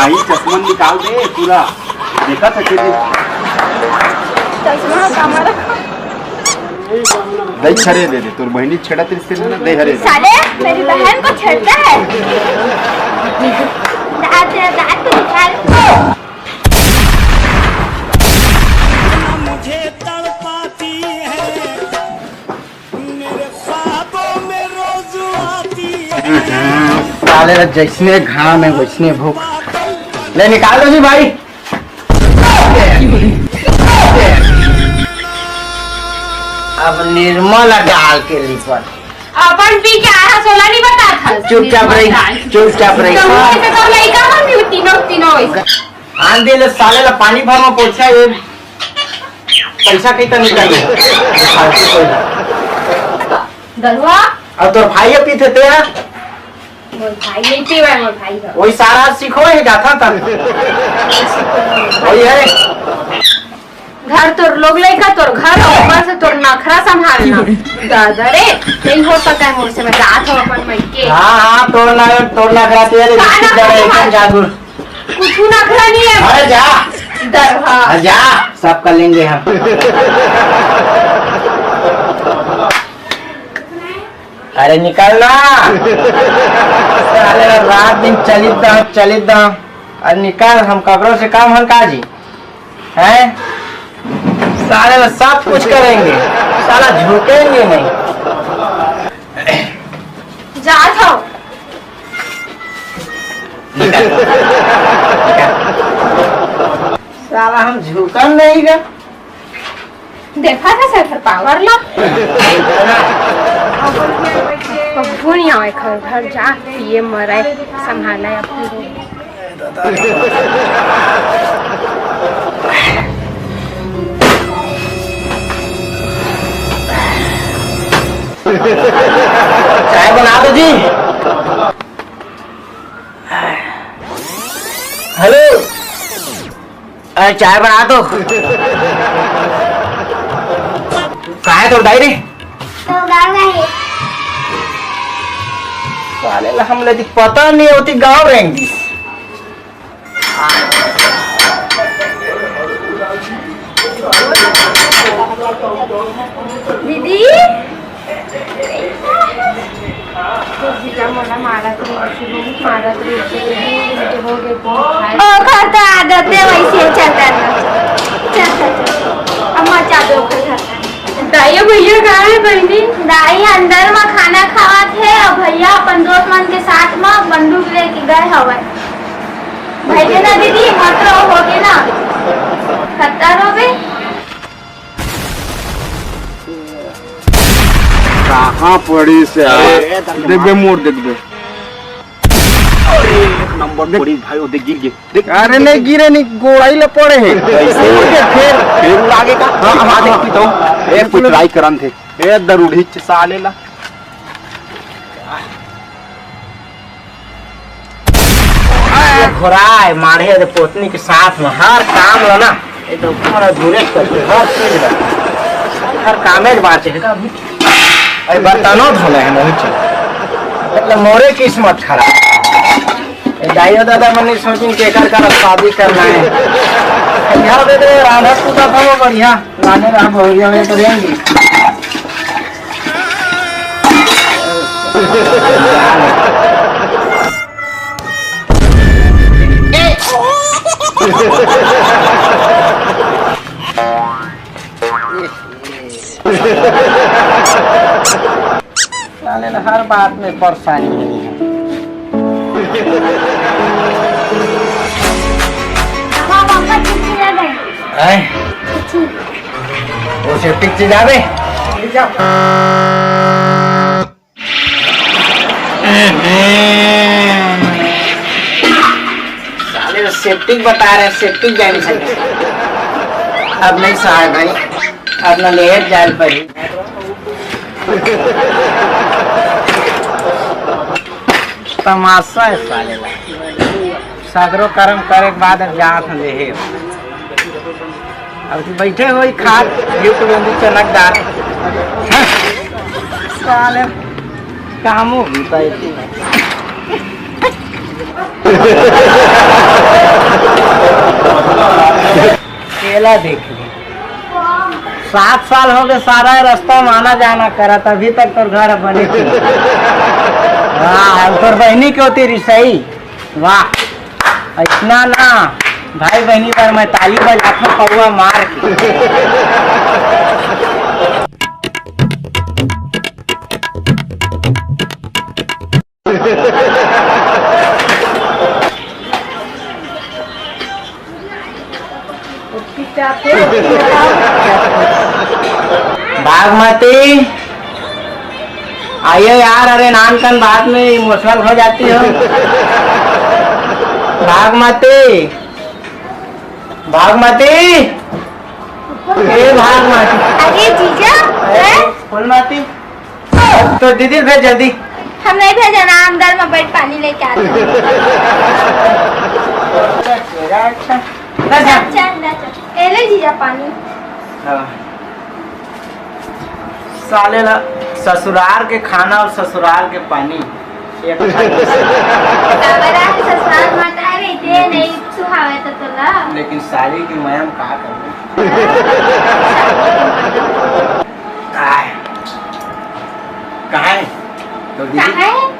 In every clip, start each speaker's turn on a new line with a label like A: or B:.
A: दाही चश्मा निकाल दे पूरा देखा सके
B: चश्मा कमर
A: दही छड़े दे दे तोर बहनी छेड़ा तेरे से ना दही हरे
B: साले मेरी बहन को छेड़ता है दांत तो निकाल
C: मुझे तड़पाती है मेरे ख्वाबों में रोज आती है
D: साले जैसने घाम है वैसने भूख ले निकाल दो जी भाई अब निर्मल डाल के लिपट
B: अपन पी के आहा सोला नहीं बता था
D: चुपचाप रही
B: तो लइका हम तीनों
D: आंधी ले साले ला पानी भर में पोछा ये पैसा कहीं तो निकल
B: दरवा
D: और तोर भाई पीते थे
B: मोर भाई नहीं पीवा मोर भाई का
D: वही सारा सीखो है गाथा तक वही है
B: घर तोर लोग लइका तोर घर और ऊपर से तोर नखरा संभालना दादा रे नहीं हो सकता है मोर से मैं जात हूं अपन मई के
D: हां तोड़ना करा तेरे एकदम जादू
B: कुछ नखरा नहीं है
D: अरे जा
B: दरवा
D: जा सब कर लेंगे हम अरे निकलना साले रात दिन चलित दा अरे निकाल हम कब्रों से काम हन काजी हैं साले सब कुछ करेंगे साला झुकेंगे नहीं
B: जात हूं
D: साला हम झुकन नहीं गए
B: देखा था सर पावर ला कबू नहीं आवे घर जा पिए मरे संभाला अपनी
D: चाय बना दो जी हेलो अरे चाय बना दो कहाँ है तो डायरी
B: तो गाँव है
D: साले ला हम लगी पता नहीं होती गाँव रहेंगी
B: दीदी खाता आदत है वैसे चलता अम्मा चादर दाई भैया कहाँ है बहनी दाई अंदर में खाना खावा थे और भैया अपन दोस्त मन के साथ में बंदूक लेके गए हवा भैया ना दीदी मत रहो हो गए ना खतर हो गए
A: कहाँ पड़ी से देखबे मोड़ देखबे नंबर पड़ी भाई वो देख गिर गए अरे नहीं गिरे नहीं गोड़ाई ले पड़े हैं फिर आगे का हां देखती तो ए कुछ ट्राई करन थे ए दरुड़ी साले ला
D: घोराए मारे दे पोतनी के साथ में हर काम लो ना ये तो पूरा धुरे करते हर चीज हर कामे बात है का अरे बर्तनों धोले हैं नहीं चल मतलब मोरे किस्मत खराब दाइयो दादा मनी सोचिन के कर शादी करना है यहाँ दे दे राधा पूजा था बढ़िया लाने रहा भैया में तो देंगी हर बात में परेशानी नहीं है वो सेफ्टिक चीज आ गई साले सेफ्टिक बता रहे सेफ्टिक जाने से अब नहीं सहा भाई अब न लेट जाल पर ही तमाशा है साले सागरो कर्म करे के बाद जात ले अब तू बैठे हो खा चनक दार साले काम हो अकेला देख ली 7 साल हो गए सारा रास्ता माना जाना करा तभी तक तोर घर बने थी। वाह तोर बहनी क्यों तेरी सही वाह इतना ना भाई बहनी पर मैं ताली बजाता पौवा मार के। बागमती आइए यार अरे नान कन बात में इमोशनल हो जाती हो। बागमती बागमती ए बागमती
B: अरे जीजा
D: फूलमती तो दीदी भेज जल्दी।
B: हम नहीं भेजा ना अंदर में बैठ पानी लेके आते एले जीजा पानी
D: साले ला ससुराल के खाना और ससुराल के पानी एक
B: ससुराल माता रहते नहीं सुहावे तो तोला
D: लेकिन साली की मैम कहा कर कहा तो दीदी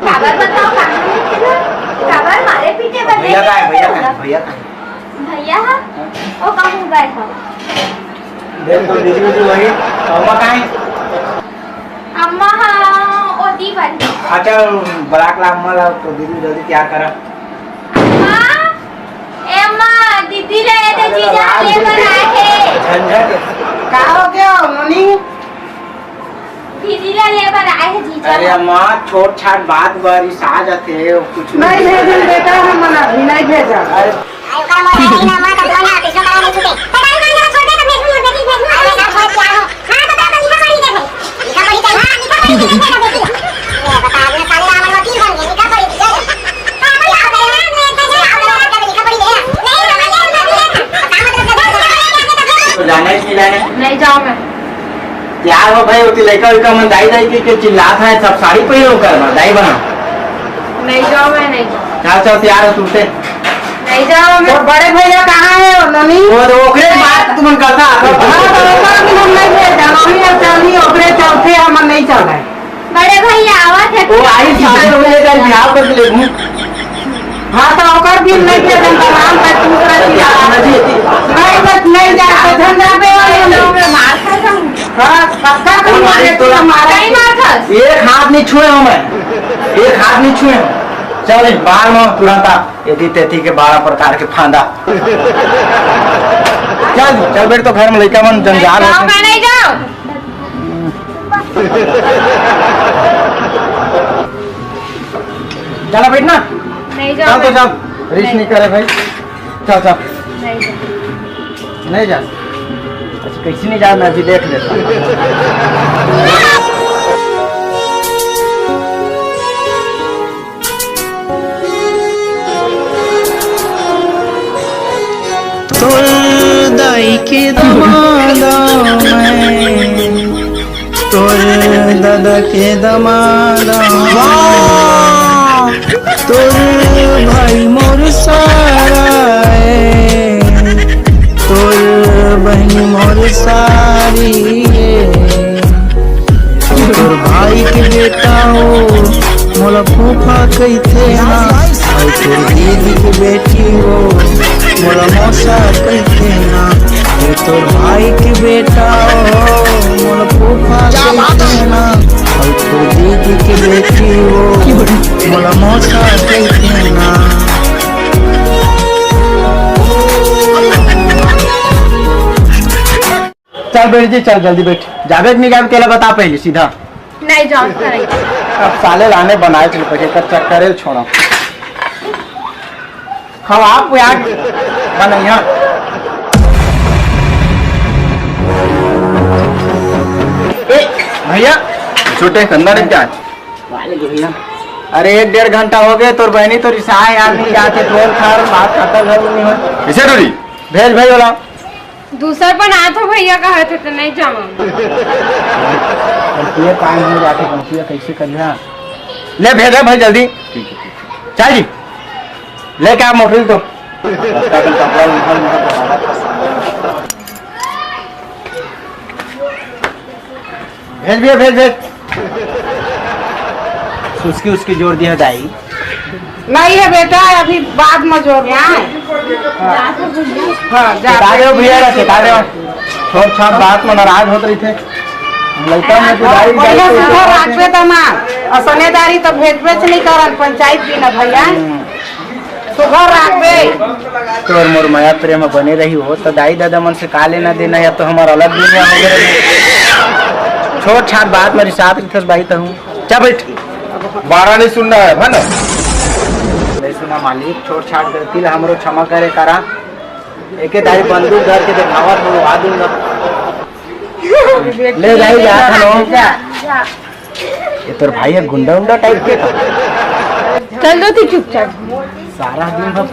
B: काबर बताओ काबर मारे पीछे बजे
D: भैया का है भैया का
B: भैया ओ कहूँ गए हो
D: देख तो दीदी भी वही अम्मा का है
B: अम्मा हाँ ओटी बनी
D: अच्छा बराक ला अम्मा ला तो दीदी जल्दी क्या करा
B: अम्मा दीदी ले तो जीजा लेकर आए हैं
D: झंझट का हो गया मनी
B: दीदी ले लेकर आए हैं जीजा
D: अरे अम्मा छोट छाट बात बारिश आ जाते है कुछ
E: नहीं भेजल बेटा हम मना भी नहीं भेजा
D: अरे जाना ही
B: नहीं जाओ मैं
D: यार वो भाई उती लड़का उनका मन दाई दाई के चिल्लाता है सब साड़ी पहनो कर दाई बना
B: नहीं जाओ मैं नहीं
D: चल चल तैयार हो तुमसे
B: नहीं जाओ मैं
E: और बड़े भैया कहाँ है और ननी
D: वो तो ओकरे बात तुमन करता
E: हाँ तो ओकर भी हम नहीं भेजा मम्मी और चलनी ओकरे चलते हम नहीं चल रहे
B: बड़े भैया आवाज है
D: वो आई सारे हो जाएगा बिहार कर ले घूम
E: हाँ तो ओकर भी नहीं भेजा नाम का दूसरा नहीं जा तो धंधा पे
B: मार खा जाऊँ
E: हाँ पक्का कोई मारे तो हमारा
B: कहीं मार खा
D: एक हाथ नहीं छुए हूँ मैं एक हाथ नहीं छुए चल इस बाल में तुरंत यदि तेथी के 12 प्रकार के फांदा चल चल बेट तो घर में लड़का मन जंजाल
B: जाओ मैं नहीं जाऊँ
D: चला बेट ना
B: नहीं
D: चल
B: जाओ
D: तो चल रिस्क नहीं करे भाई चल चल
B: नहीं जाओ
D: नहीं जा अच्छा कैसे नहीं जा मैं अभी देख लेता
F: तोर दाई के दमादा मैं तोर दादा के दमादा तोर भाई मोर सारा तोर बहनी मोर सारी तोर भाई के बेटा हो मोला फूफा कहते ना और तोर दीदी की बेटी हो मोला मौसा कहते ना ये तोर भाई की बेटा हो मोला फूफा कहते ना और तोर दीदी की बेटी हो मोला मौसा कहते ना
D: चल बेट जी चल जल्दी बैठ जावे नहीं जावे तेला बता पहले सीधा
B: नहीं जाओ नहीं
D: अब साले लाने बनाए चल पके कर चक्कर छोड़ा हम आप यार बनैया भैया छोटे अंदर क्या भैया अरे 1-1.5 घंटा हो गए तोर बहनी तो रिसाए यार नहीं जाते ट्रोल खार बात खाता घर नहीं हो
A: कैसे डोरी
D: भेज भाई वाला
B: दूसरा पर आया था भैया कहा थे तो नहीं जाऊँ
D: ये टाइम हो जाके पहुंचिए कैसे करिए ले भेजा भाई जल्दी चाय जी लेके आप मोटर तो भेज भैया भेज भेज उसकी जोड़ दिया दाई।
E: नहीं है बेटा, अभी बाद में जोड़ना है। हाँ जा
D: भैया छोट छाट बात में नाराज होते रही थे लगता है
E: पहले सुधर राखबे दमाद असनेदारी तो भेजबे से नहीं करल पंचायत की ना भैया सुधर राखबे।
D: तोर मोर माया प्रेम बने रही हो तो दाई दादा मन से का लेना देना या तो हमारा अलग दुनिया हो गया। छोट छाट बात मेरी साथ लिखस भाई तो हूँ क्या बैठ
A: बारह नहीं सुनना है ना।
D: नहीं सुना मालिक, छोट छाट गलती ला हमरो क्षमा करे करा। एक दाई बंदूक धर के दिखावा तो आ दूंगा। ले जाई जा खलो ये तोर भाई है गुंडा उंडा टाइप के
E: चल दो तू चुपचाप।
D: सारा दिन भर